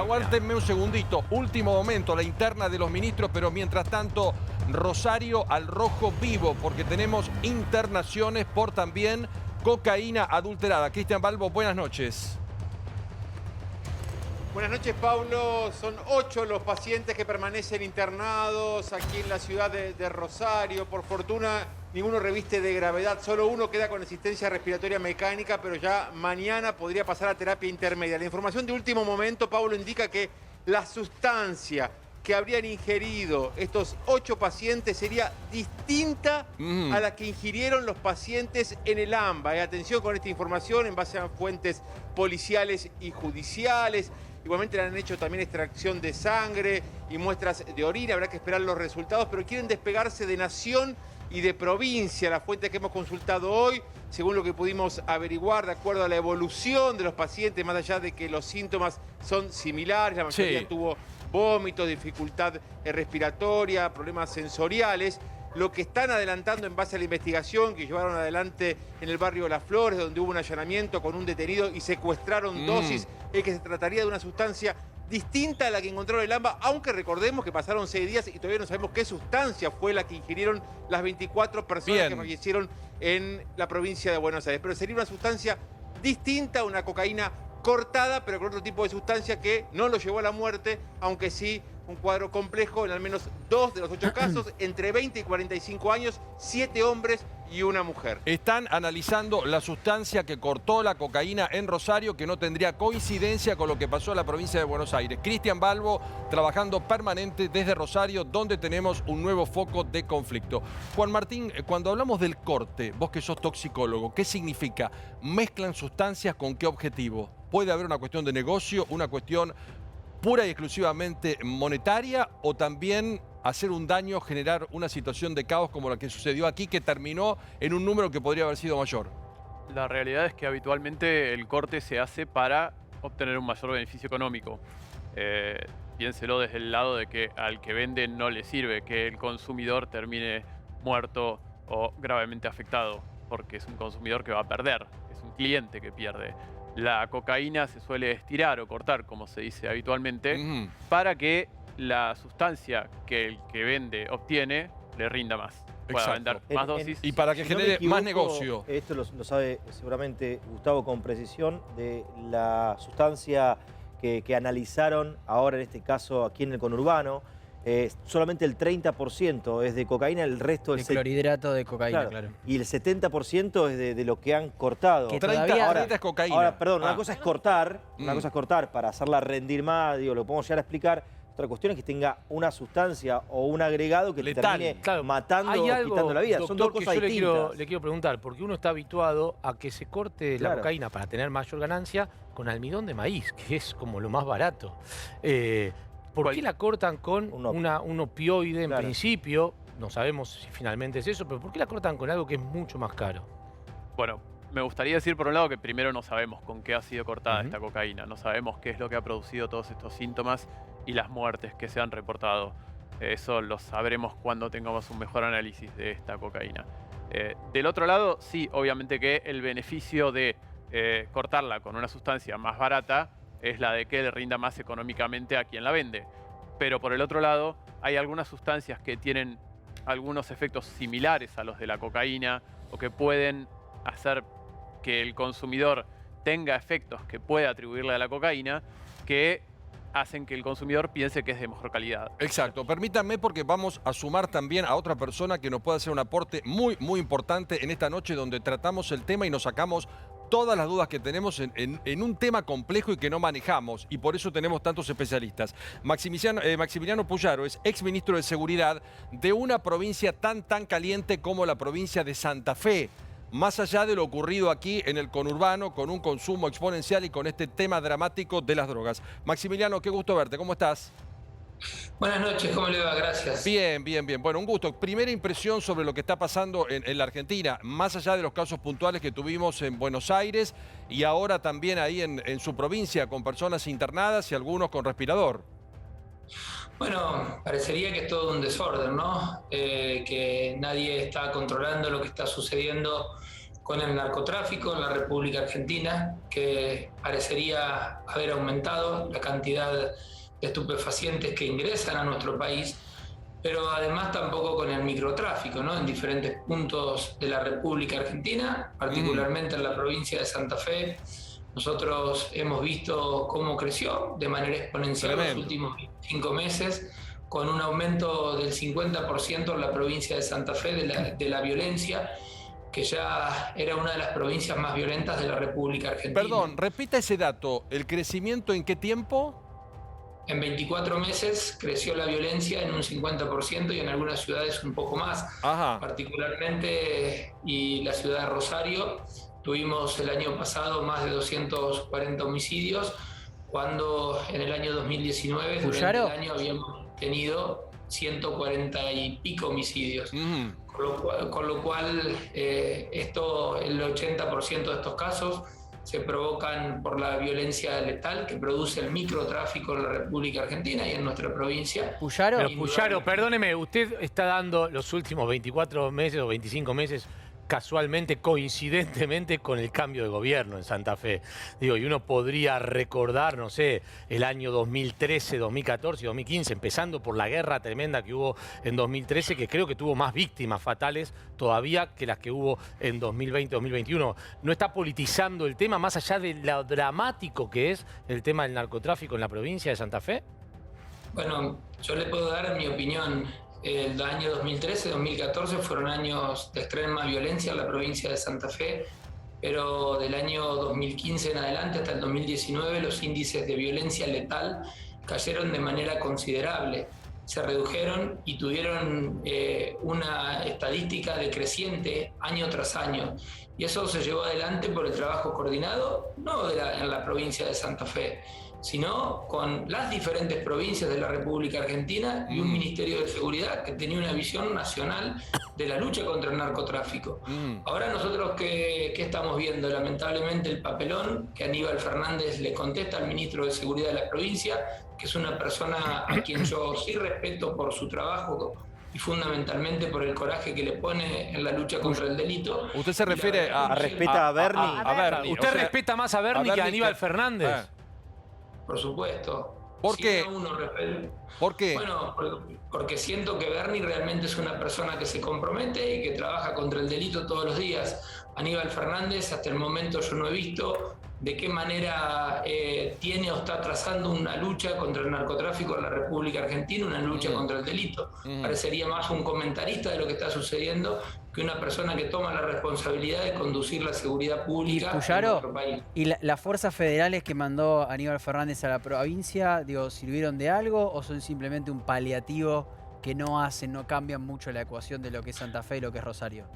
aguántenme un segundito. Último momento, la interna de los ministros, pero mientras tanto, Rosario al rojo vivo, porque tenemos internaciones por también cocaína adulterada. Cristian Balbo, buenas noches. Buenas noches, Pablo. Son 8 los pacientes que permanecen internados aquí en la ciudad de Rosario. Por fortuna, ninguno reviste de gravedad. Solo uno queda con asistencia respiratoria mecánica, pero ya mañana podría pasar a terapia intermedia. La información de último momento, Pablo, indica que la sustancia que habrían ingerido estos 8 pacientes sería distinta a la que ingirieron los pacientes en el AMBA. Atención con esta información en base a fuentes policiales y judiciales. Igualmente le han hecho también extracción de sangre y muestras de orina. Habrá que esperar los resultados, pero quieren despegarse de nación y de provincia. Las fuentes que hemos consultado hoy, según lo que pudimos averiguar, de acuerdo a la evolución de los pacientes, más allá de que los síntomas son similares, la mayoría tuvo vómitos, dificultad respiratoria, problemas sensoriales. Lo que están adelantando en base a la investigación que llevaron adelante en el barrio Las Flores, donde hubo un allanamiento con un detenido y secuestraron dosis, es que se trataría de una sustancia distinta a la que encontraron en el AMBA, aunque recordemos que pasaron 6 días y todavía no sabemos qué sustancia fue la que ingirieron las 24 personas que fallecieron en la provincia de Buenos Aires. Pero sería una sustancia distinta, una cocaína cortada, pero con otro tipo de sustancia que no lo llevó a la muerte, aunque sí un cuadro complejo en al menos 2 de los 8 casos, entre 20 y 45 años, 7 hombres y una mujer. Están analizando la sustancia que cortó la cocaína en Rosario, que no tendría coincidencia con lo que pasó en la provincia de Buenos Aires. Cristian Balbo trabajando permanente desde Rosario, donde tenemos un nuevo foco de conflicto. Juan Martín, cuando hablamos del corte, vos que sos toxicólogo, ¿qué significa? ¿Mezclan sustancias con qué objetivo? ¿Puede haber una cuestión de negocio, una cuestión pura y exclusivamente monetaria, o también hacer un daño, generar una situación de caos como la que sucedió aquí, que terminó en un número que podría haber sido mayor? La realidad es que habitualmente el corte se hace para obtener un mayor beneficio económico. Piénselo desde el lado de que al que vende no le sirve que el consumidor termine muerto o gravemente afectado, porque es un consumidor que va a perder, es un cliente que pierde. La cocaína se suele estirar o cortar, como se dice habitualmente, para que la sustancia que el que vende obtiene le rinda más. Pueda vender más dosis. Y para que genere más negocio. Esto lo sabe seguramente Gustavo con precisión, de la sustancia que analizaron ahora en este caso aquí en el conurbano. Solamente el 30% es de cocaína, el resto es clorhidrato de cocaína, claro. Y el 70% es de lo que han cortado. Que todavía ahora es cocaína. Ahora, perdón, una cosa es cortar, para hacerla rendir más, digo, lo podemos llegar a explicar. Otra cuestión es que tenga una sustancia o un agregado que letal, te termine matando o quitando la vida. Doctor, son dos cosas distintas. Le quiero preguntar, porque uno está habituado a que se corte la cocaína para tener mayor ganancia con almidón de maíz, que es como lo más barato. ¿Por qué la cortan con un opioide en principio? No sabemos si finalmente es eso, pero ¿por qué la cortan con algo que es mucho más caro? Bueno, me gustaría decir por un lado que primero no sabemos con qué ha sido cortada esta cocaína. No sabemos qué es lo que ha producido todos estos síntomas y las muertes que se han reportado. Eso lo sabremos cuando tengamos un mejor análisis de esta cocaína. Del otro lado, sí, obviamente que el beneficio de cortarla con una sustancia más barata es la de que le rinda más económicamente a quien la vende. Pero por el otro lado, hay algunas sustancias que tienen algunos efectos similares a los de la cocaína o que pueden hacer que el consumidor tenga efectos que puede atribuirle a la cocaína que hacen que el consumidor piense que es de mejor calidad. Exacto. Permítanme, porque vamos a sumar también a otra persona que nos puede hacer un aporte muy, muy importante en esta noche donde tratamos el tema y nos sacamos todas las dudas que tenemos en un tema complejo y que no manejamos, y por eso tenemos tantos especialistas. Maximiliano Puyaro es exministro de Seguridad de una provincia tan caliente como la provincia de Santa Fe. Más allá de lo ocurrido aquí en el conurbano, con un consumo exponencial y con este tema dramático de las drogas. Maximiliano, qué gusto verte. ¿Cómo estás? Buenas noches, ¿cómo le va? Gracias. Bien, bien, bien. Bueno, un gusto. Primera impresión sobre lo que está pasando en la Argentina, más allá de los casos puntuales que tuvimos en Buenos Aires y ahora también ahí en su provincia, con personas internadas y algunos con respirador. Bueno, parecería que es todo un desorden, ¿no? Que nadie está controlando lo que está sucediendo con el narcotráfico en la República Argentina, que parecería haber aumentado la cantidad de estupefacientes que ingresan a nuestro país, pero además tampoco con el microtráfico, ¿no? En diferentes puntos de la República Argentina, particularmente en la provincia de Santa Fe. Nosotros hemos visto cómo creció de manera exponencial los últimos 25 meses, con un aumento del 50% en la provincia de Santa Fe de la violencia, que ya era una de las provincias más violentas de la República Argentina. Perdón, repita ese dato. ¿El crecimiento en qué tiempo? En 24 meses creció la violencia en un 50% y en algunas ciudades un poco más. Ajá. Particularmente, y la ciudad de Rosario, tuvimos el año pasado más de 240 homicidios, cuando en el año 2019, durante el año, habíamos tenido 140 y pico homicidios. Con lo cual el 80% de estos casos se provocan por la violencia letal que produce el microtráfico en la República Argentina y en nuestra provincia. Puyaro, perdóneme, usted está dando los últimos 24 meses o 25 meses casualmente, coincidentemente con el cambio de gobierno en Santa Fe. Digo, y uno podría recordar, no sé, el año 2013, 2014, 2015, empezando por la guerra tremenda que hubo en 2013, que creo que tuvo más víctimas fatales todavía que las que hubo en 2020, 2021. ¿No está politizando el tema más allá de lo dramático que es el tema del narcotráfico en la provincia de Santa Fe? Bueno, yo le puedo dar mi opinión. El año 2013-2014 fueron años de extrema violencia en la provincia de Santa Fe, pero del año 2015 en adelante hasta el 2019 los índices de violencia letal cayeron de manera considerable, se redujeron y tuvieron una estadística decreciente año tras año. Y eso se llevó adelante por el trabajo coordinado, no en la provincia de Santa Fe, sino con las diferentes provincias de la República Argentina y un Ministerio de Seguridad que tenía una visión nacional de la lucha contra el narcotráfico. Ahora nosotros, ¿qué estamos viendo? Lamentablemente el papelón que Aníbal Fernández le contesta al ministro de Seguridad de la provincia, que es una persona a quien yo sí respeto por su trabajo y fundamentalmente por el coraje que le pone en la lucha contra el delito. ¿Usted se refiere ¿Respeta a Bernie? A Bernie. ¿Usted respeta más a Bernie que a Aníbal Fernández? Por supuesto. ¿Por qué? ¿Por qué? Bueno, porque siento que Bernie realmente es una persona que se compromete y que trabaja contra el delito todos los días. Aníbal Fernández, hasta el momento yo no he visto de qué manera tiene o está trazando una lucha contra el narcotráfico en la República Argentina, una lucha contra el delito. Parecería más un comentarista de lo que está sucediendo que una persona que toma la responsabilidad de conducir la seguridad pública en nuestro país. ¿Y las fuerzas federales que mandó Aníbal Fernández a la provincia, digo, sirvieron de algo o son simplemente un paliativo que no cambian mucho la ecuación de lo que es Santa Fe y lo que es Rosario?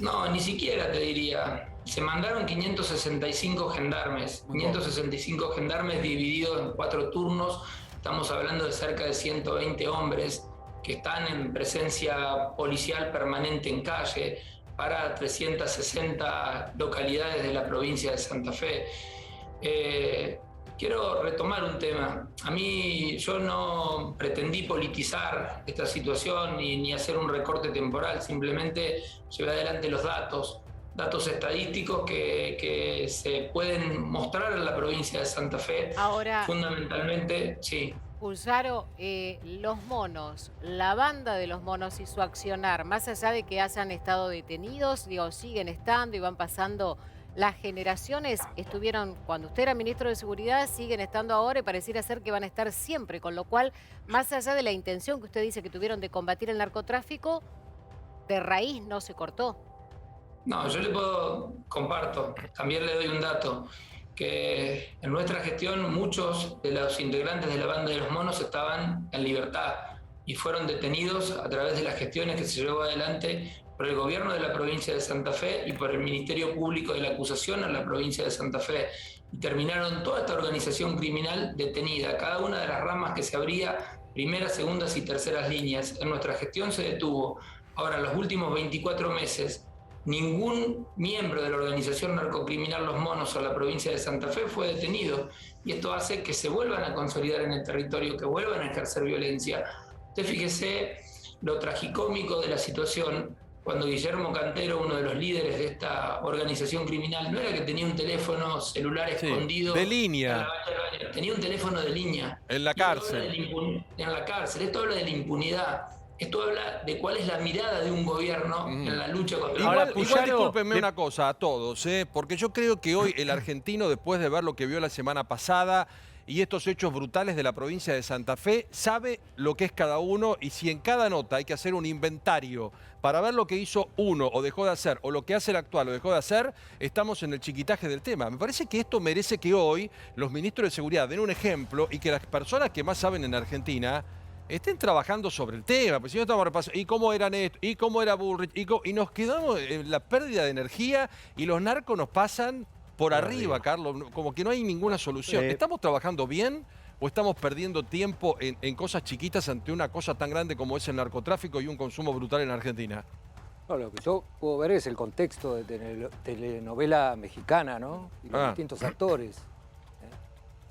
No, ni siquiera te diría. Se mandaron 565 gendarmes, 565 gendarmes divididos en 4 turnos. Estamos hablando de cerca de 120 hombres que están en presencia policial permanente en calle para 360 localidades de la provincia de Santa Fe. Quiero retomar un tema. Yo no pretendí politizar esta situación ni hacer un recorte temporal, simplemente llevé adelante los datos estadísticos que se pueden mostrar en la provincia de Santa Fe. Ahora, fundamentalmente, sí. Pulsaro, los monos, la banda de los monos y su accionar, más allá de que hayan estado detenidos, digo, siguen estando y van pasando. Las generaciones estuvieron, cuando usted era ministro de Seguridad, siguen estando ahora y pareciera ser que van a estar siempre, con lo cual, más allá de la intención que usted dice que tuvieron de combatir el narcotráfico, de raíz no se cortó. No, yo comparto, también le doy un dato, que en nuestra gestión muchos de los integrantes de la banda de los monos estaban en libertad y fueron detenidos a través de las gestiones que se llevó adelante por el gobierno de la provincia de Santa Fe y por el Ministerio Público de la Acusación en la provincia de Santa Fe. Y terminaron toda esta organización criminal detenida, cada una de las ramas que se abría, primeras, segundas y terceras líneas. En nuestra gestión se detuvo. Ahora, en los últimos 24 meses, ningún miembro de la organización narcocriminal Los Monos o la provincia de Santa Fe fue detenido. Y esto hace que se vuelvan a consolidar en el territorio, que vuelvan a ejercer violencia. Usted fíjese lo tragicómico de la situación, cuando Guillermo Cantero, uno de los líderes de esta organización criminal, no era que tenía un teléfono celular escondido de línea, tenía un teléfono de línea. En la cárcel. En la cárcel. Esto habla de la impunidad. Esto habla de cuál es la mirada de un gobierno en la lucha contra Igual discúlpenme una cosa a todos, porque yo creo que hoy el argentino, después de ver lo que vio la semana pasada y estos hechos brutales de la provincia de Santa Fe, sabe lo que es cada uno, y si en cada nota hay que hacer un inventario para ver lo que hizo uno o dejó de hacer, o lo que hace el actual o dejó de hacer, estamos en el chiquitaje del tema. Me parece que esto merece que hoy los ministros de seguridad den un ejemplo y que las personas que más saben en Argentina estén trabajando sobre el tema, porque si no estamos repasando, ¿y cómo era Néstor? ¿Y cómo era Bullrich? Y nos quedamos en la pérdida de energía, y los narcos nos pasan por arriba, Carlos, como que no hay ninguna solución. ¿Estamos trabajando bien o estamos perdiendo tiempo en cosas chiquitas ante una cosa tan grande como es el narcotráfico y un consumo brutal en Argentina? No, lo que yo puedo ver es el contexto de telenovela mexicana, ¿no? Y los distintos actores.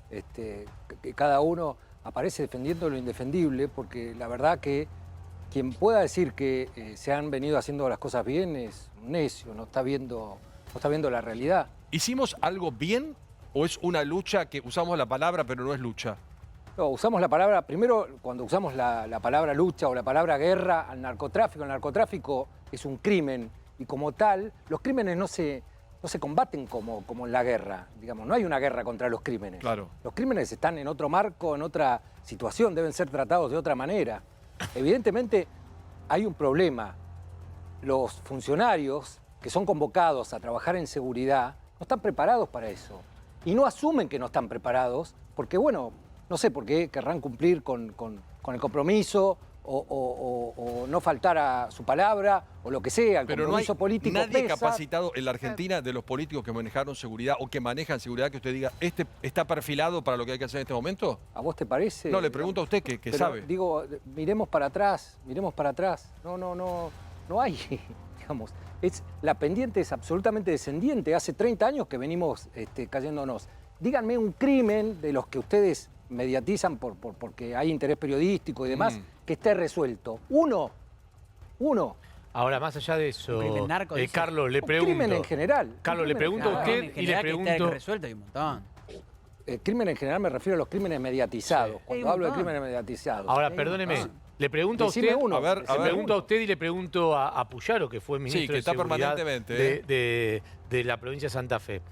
Que cada uno aparece defendiendo lo indefendible, porque la verdad que quien pueda decir que se han venido haciendo las cosas bien es un necio, no está viendo la realidad. ¿Hicimos algo bien o es una lucha que usamos la palabra pero no es lucha? No, usamos la palabra, primero cuando usamos la palabra lucha o la palabra guerra al narcotráfico, el narcotráfico es un crimen y como tal, los crímenes no se combaten como en la guerra, digamos, no hay una guerra contra los crímenes. Claro. Los crímenes están en otro marco, en otra situación, deben ser tratados de otra manera. Evidentemente hay un problema. Los funcionarios que son convocados a trabajar en seguridad no están preparados para eso. Y no asumen que no están preparados porque, bueno, no sé por qué querrán cumplir con el compromiso o no faltar a su palabra o lo que sea, el compromiso político pesa. Nadie capacitado en la Argentina de los políticos que manejaron seguridad o que manejan seguridad que usted diga, ¿este está perfilado para lo que hay que hacer en este momento? ¿A vos te parece? No, le pregunto a usted que sabe. Digo, miremos para atrás. No hay, digamos. La pendiente es absolutamente descendiente. Hace 30 años que venimos cayéndonos. Díganme un crimen de los que ustedes mediatizan porque hay interés periodístico y demás, que esté resuelto. Uno. Ahora, más allá de eso, Carlos, le un pregunto. Crimen en general. Carlos, le pregunto a usted y le pregunto. Resuelto hay un montón. El crimen en general me refiero a los crímenes mediatizados. Sí. Cuando hablo de crímenes mediatizados. Ahora, perdóneme. Le pregunto a usted, le pregunto a usted y le pregunto a Puyaro, que fue ministro de Seguridad de la provincia de Santa Fe.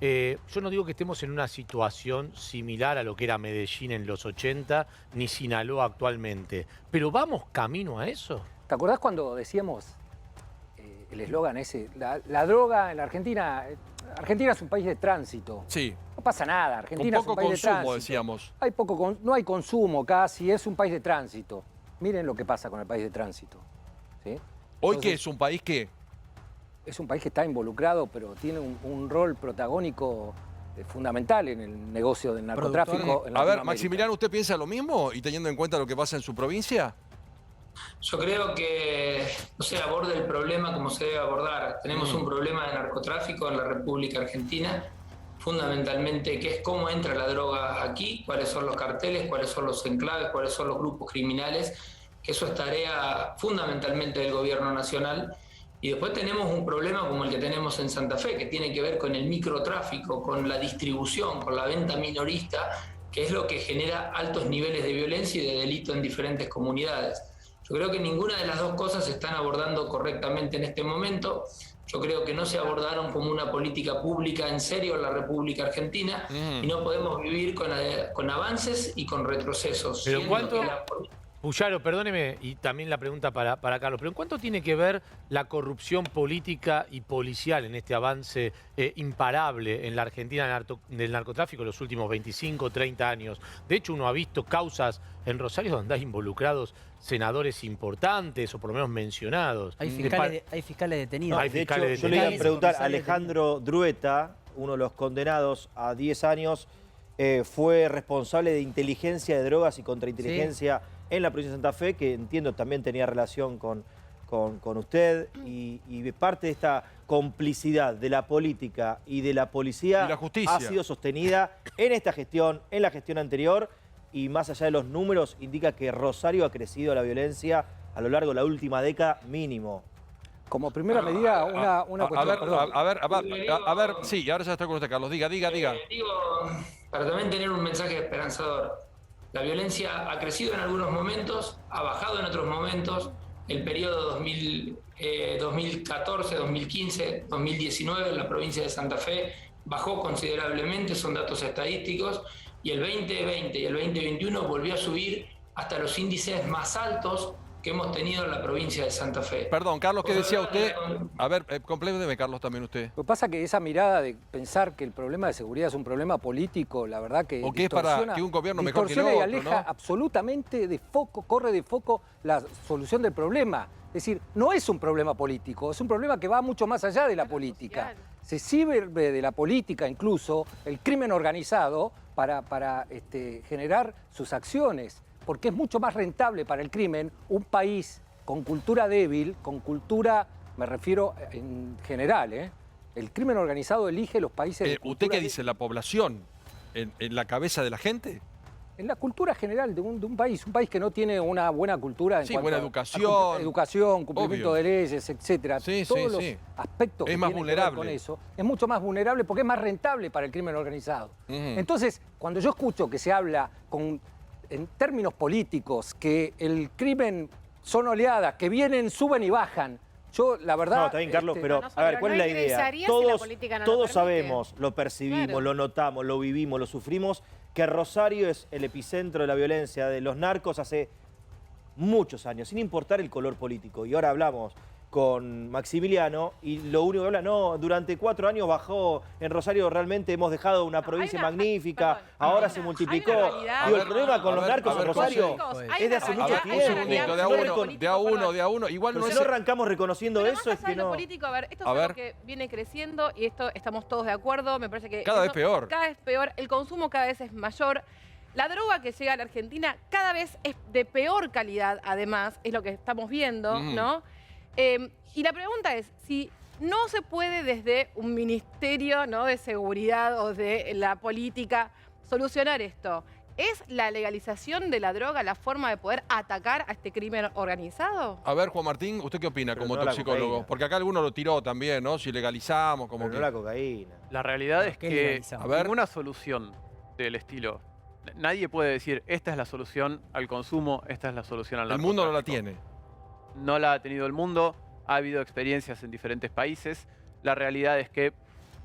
Yo no digo que estemos en una situación similar a lo que era Medellín en los 80, ni Sinaloa actualmente, pero ¿vamos camino a eso? ¿Te acordás cuando decíamos el eslogan ese? La droga en la Argentina... Argentina es un país de tránsito. Sí. No pasa nada, Argentina es un país de tránsito. Con poco consumo, decíamos. No hay consumo casi, es un país de tránsito. Miren lo que pasa con el país de tránsito. ¿Sí? ¿Hoy qué es un país qué? Es un país que está involucrado, pero tiene un rol protagónico fundamental en el negocio del narcotráfico. A ver, Maximiliano, ¿usted piensa lo mismo y teniendo en cuenta lo que pasa en su provincia? Yo creo que no se aborda el problema como se debe abordar. Tenemos un problema de narcotráfico en la República Argentina, fundamentalmente, que es cómo entra la droga aquí, cuáles son los carteles, cuáles son los enclaves, cuáles son los grupos criminales, que eso es tarea fundamentalmente del gobierno nacional. Y después tenemos un problema como el que tenemos en Santa Fe, que tiene que ver con el microtráfico, con la distribución, con la venta minorista, que es lo que genera altos niveles de violencia y de delito en diferentes comunidades. Yo creo que ninguna de las dos cosas se están abordando correctamente en este momento. Yo creo que no se abordaron como una política pública en serio en la República Argentina y no podemos vivir con avances y con retrocesos. Pero ¿cuánto? Puyaro, perdóneme, y también la pregunta para Carlos, pero ¿en cuánto tiene que ver la corrupción política y policial en este avance imparable en la Argentina del narcotráfico en los últimos 25, 30 años? De hecho, uno ha visto causas en Rosario donde hay involucrados senadores importantes o por lo menos mencionados. Hay fiscales detenidos. No, de hecho, yo le iba a preguntar a Alejandro Drueta, uno de los condenados a 10 años, fue responsable de inteligencia de drogas y contrainteligencia en la provincia de Santa Fe, que entiendo también tenía relación con usted, y parte de esta complicidad de la política y de la policía y la justicia ha sido sostenida en esta gestión, en la gestión anterior, y más allá de los números, indica que Rosario ha crecido la violencia a lo largo de la última década mínimo. como primera medida, una cuestión... perdón. A ver, sí, ahora ya estoy con usted, Carlos. Diga. Digo, para también tener un mensaje esperanzador. La violencia ha crecido en algunos momentos, ha bajado en otros momentos. El periodo 2014, 2015, 2019 en la provincia de Santa Fe bajó considerablemente, son datos estadísticos, y el 2020 y el 2021 volvió a subir hasta los índices más altos que hemos tenido en la provincia de Santa Fe. Perdón, Carlos, ¿qué decía usted? A ver, compléteme, Carlos, también usted. Lo que pasa es que esa mirada de pensar que el problema de seguridad es un problema político, la verdad que o que es para que un gobierno mejor que el otro, y aleja absolutamente de foco, corre de foco la solución del problema. Es decir, no es un problema político, es un problema que va mucho más allá de la política. Se sirve de la política incluso el crimen organizado para generar sus acciones, porque es mucho más rentable para el crimen un país con cultura débil, con cultura, me refiero en general, el crimen organizado elige los países de ¿Usted qué dice? ¿La población en la cabeza de la gente? En la cultura general de un país que no tiene una buena cultura en cuanto buena educación. Educación, cumplimiento de leyes, etcétera. Todos los aspectos es que más tienen vulnerable que ver con eso, es mucho más vulnerable porque es más rentable para el crimen organizado. Entonces, cuando yo escucho que se habla en términos políticos, que el crimen son oleadas, que vienen, suben y bajan, yo, la verdad... No, está bien, Carlos, pero a ver, ¿cuál es la idea? Todos sabemos, lo percibimos, lo notamos, lo vivimos, lo sufrimos, que Rosario es el epicentro de la violencia de los narcos hace muchos años, sin importar el color político. Y ahora hablamos con Maximiliano y lo único que habla, no, durante 4 años bajó en Rosario, realmente hemos dejado una provincia magnífica, ahora se multiplicó. Digo, el problema con los narcos en Rosario es de hace mucho tiempo. De a uno. Igual pero no si no arrancamos reconociendo pero eso, es que no... político, a ver, esto es algo que viene creciendo y esto estamos todos de acuerdo, me parece que... Cada vez peor. Cada vez peor, el consumo cada vez es mayor. La droga que llega a la Argentina cada vez es de peor calidad, además, es lo que estamos viendo, ¿no? Y la pregunta es, si no se puede desde un ministerio, ¿no?, de seguridad o de la política solucionar esto, ¿es la legalización de la droga la forma de poder atacar a este crimen organizado? A ver, Juan Martín, ¿usted qué opina como no toxicólogo? Porque acá alguno lo tiró también, ¿no? Si legalizamos, como pero que... no la cocaína. La realidad es que ninguna solución del estilo. Nadie puede decir, esta es la solución al consumo, esta es la solución al narcotráfico. El mundo no la tiene. No la ha tenido el mundo, ha habido experiencias en diferentes países. La realidad es que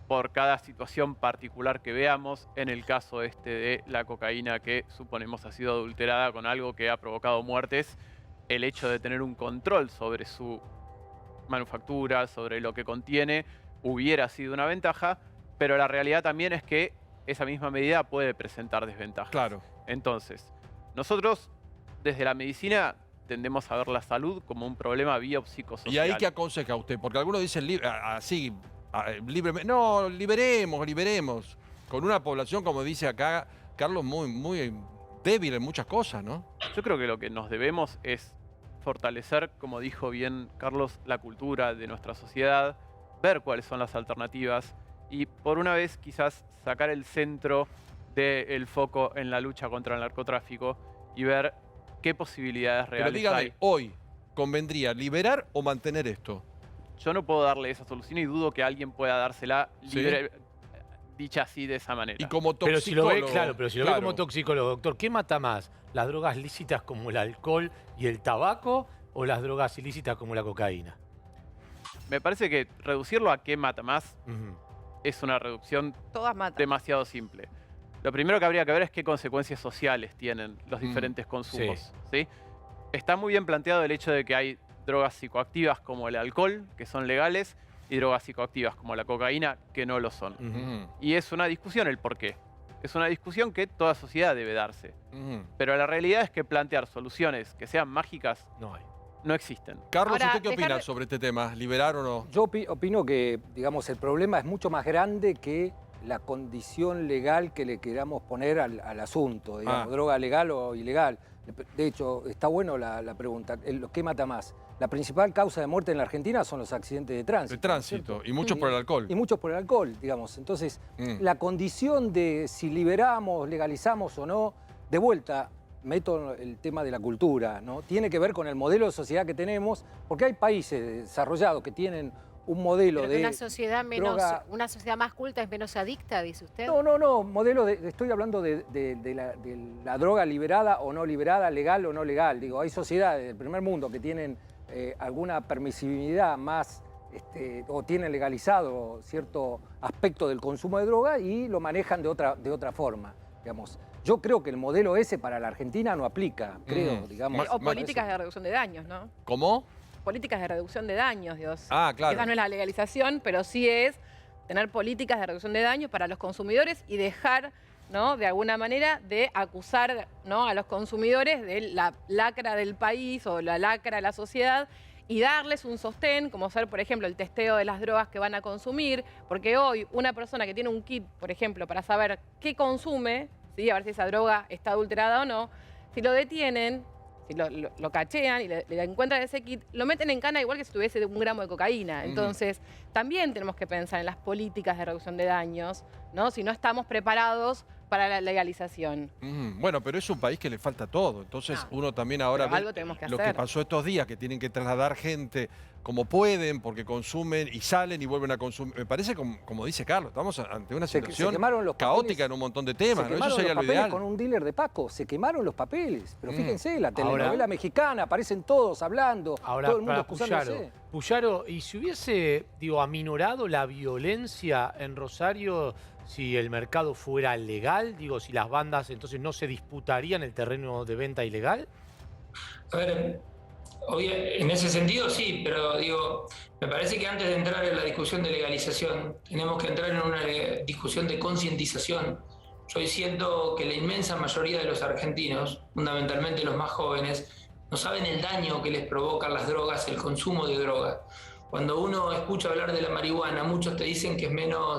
por cada situación particular que veamos, en el caso de la cocaína que suponemos ha sido adulterada con algo que ha provocado muertes, el hecho de tener un control sobre su manufactura, sobre lo que contiene, hubiera sido una ventaja, pero la realidad también es que esa misma medida puede presentar desventajas. Claro. Entonces, nosotros desde la medicina tendemos a ver la salud como un problema biopsicosocial. ¿Y ahí qué aconseja usted? Porque algunos dicen así, libremente. No, liberemos. Con una población, como dice acá Carlos, muy débil en muchas cosas, ¿no? Yo creo que lo que nos debemos es fortalecer, como dijo bien Carlos, la cultura de nuestra sociedad, ver cuáles son las alternativas y por una vez quizás sacar el centro del foco en la lucha contra el narcotráfico y ver qué posibilidades reales Pero dígame, hay. hoy, ¿convendría liberar o mantener esto? Yo no puedo darle esa solución y dudo que alguien pueda dársela libre, dicha así de esa manera. Y como toxicólogo... Pero si lo ve como toxicólogo, doctor, ¿qué mata más? ¿Las drogas lícitas como el alcohol y el tabaco o las drogas ilícitas como la cocaína? Me parece que reducirlo a qué mata más es una reducción demasiado simple. Lo primero que habría que ver es qué consecuencias sociales tienen los diferentes consumos. ¿Sí? Está muy bien planteado el hecho de que hay drogas psicoactivas como el alcohol, que son legales, y drogas psicoactivas como la cocaína, que no lo son. Y es una discusión el por qué. Es una discusión que toda sociedad debe darse. Pero la realidad es que plantear soluciones que sean mágicas no existen. Carlos, ¿usted qué opina sobre este tema? ¿Liberar o no? Yo opino que, digamos, el problema es mucho más grande que la condición legal que le queramos poner al asunto, digamos, droga legal o ilegal. De hecho, está bueno la pregunta, ¿qué mata más? La principal causa de muerte en la Argentina son los accidentes de tránsito. El tránsito, y muchos por el alcohol. Y muchos por el alcohol, digamos. Entonces, la condición de si liberamos, legalizamos o no, de vuelta, meto el tema de la cultura, ¿no? Tiene que ver con el modelo de sociedad que tenemos, porque hay países desarrollados que tienen un modelo Pero de una sociedad menos, droga. una sociedad más culta es menos adicta, dice usted. No, modelo estoy hablando de la droga liberada o no liberada, legal o no legal. Digo, hay sociedades del primer mundo que tienen alguna permisibilidad más, o tienen legalizado cierto aspecto del consumo de droga y lo manejan de otra forma, digamos. Yo creo que el modelo ese para la Argentina no aplica, creo, digamos. O políticas de reducción de daños, ¿no? ¿Cómo? Políticas de reducción de daños, Dios. Ah, claro. Esa no es la legalización, pero sí es tener políticas de reducción de daños para los consumidores y dejar, ¿no?, de alguna manera de acusar, ¿no?, a los consumidores de la lacra del país o la lacra de la sociedad y darles un sostén, como ser, por ejemplo, el testeo de las drogas que van a consumir, porque hoy una persona que tiene un kit, por ejemplo, para saber qué consume, ¿sí?, a ver si esa droga está adulterada o no, si lo detienen, si lo cachean y le encuentran ese kit, lo meten en cana igual que si tuviese 1 gramo de cocaína. Entonces, también tenemos que pensar en las políticas de reducción de daños, ¿no?, si no estamos preparados para la legalización. Bueno, pero es un país que le falta todo. Entonces uno también ahora ve algo tenemos que lo hacer. que pasó estos días, que tienen que trasladar gente como pueden, porque consumen y salen y vuelven a consumir. Me parece, como dice Carlos, estamos ante una situación quemaron los caótica papeles, en un montón de temas, se ¿no? Eso quemaron sería los lo papeles ideal. con un dealer de Paco, se quemaron los papeles. Pero fíjense, la Ahora- telenovela mexicana, aparecen todos hablando, Ahora, todo el mundo para excusándose. Puyaro, ¿y si hubiese, aminorado la violencia en Rosario si el mercado fuera legal? Digo, si las bandas entonces no se disputarían el terreno de venta ilegal. A ver, en ese sentido sí, pero digo, me parece que antes de entrar en la discusión de legalización, tenemos que entrar en una discusión de concientización. Yo siento que la inmensa mayoría de los argentinos, fundamentalmente los más jóvenes, no saben el daño que les provocan las drogas, el consumo de drogas. Cuando uno escucha hablar de la marihuana, muchos te dicen que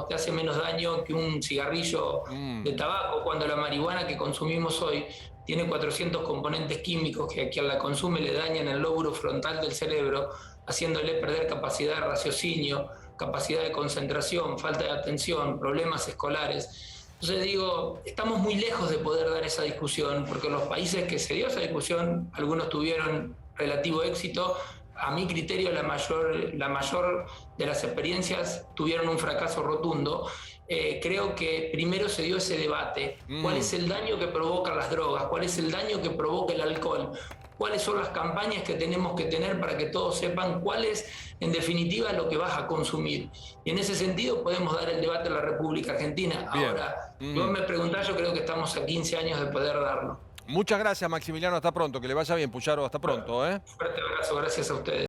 te hace menos daño que un cigarrillo de tabaco, cuando la marihuana que consumimos hoy tiene 400 componentes químicos que a quien la consume le dañan el lóbulo frontal del cerebro, haciéndole perder capacidad de raciocinio, capacidad de concentración, falta de atención, problemas escolares. Entonces digo, estamos muy lejos de poder dar esa discusión, porque los países que se dio esa discusión, algunos tuvieron relativo éxito. A mi criterio, la mayor de las experiencias tuvieron un fracaso rotundo. Creo que primero se dio ese debate. ¿Cuál es el daño que provocan las drogas? ¿Cuál es el daño que provoca el alcohol? ¿Cuáles son las campañas que tenemos que tener para que todos sepan cuál es, en definitiva, lo que vas a consumir? Y en ese sentido podemos dar el debate en la República Argentina. Bien. Ahora, si vos me preguntás, yo creo que estamos a 15 años de poder darlo. Muchas gracias, Maximiliano. Hasta pronto. Que le vaya bien, Puyaro. Hasta pronto. Fuerte abrazo, gracias a ustedes.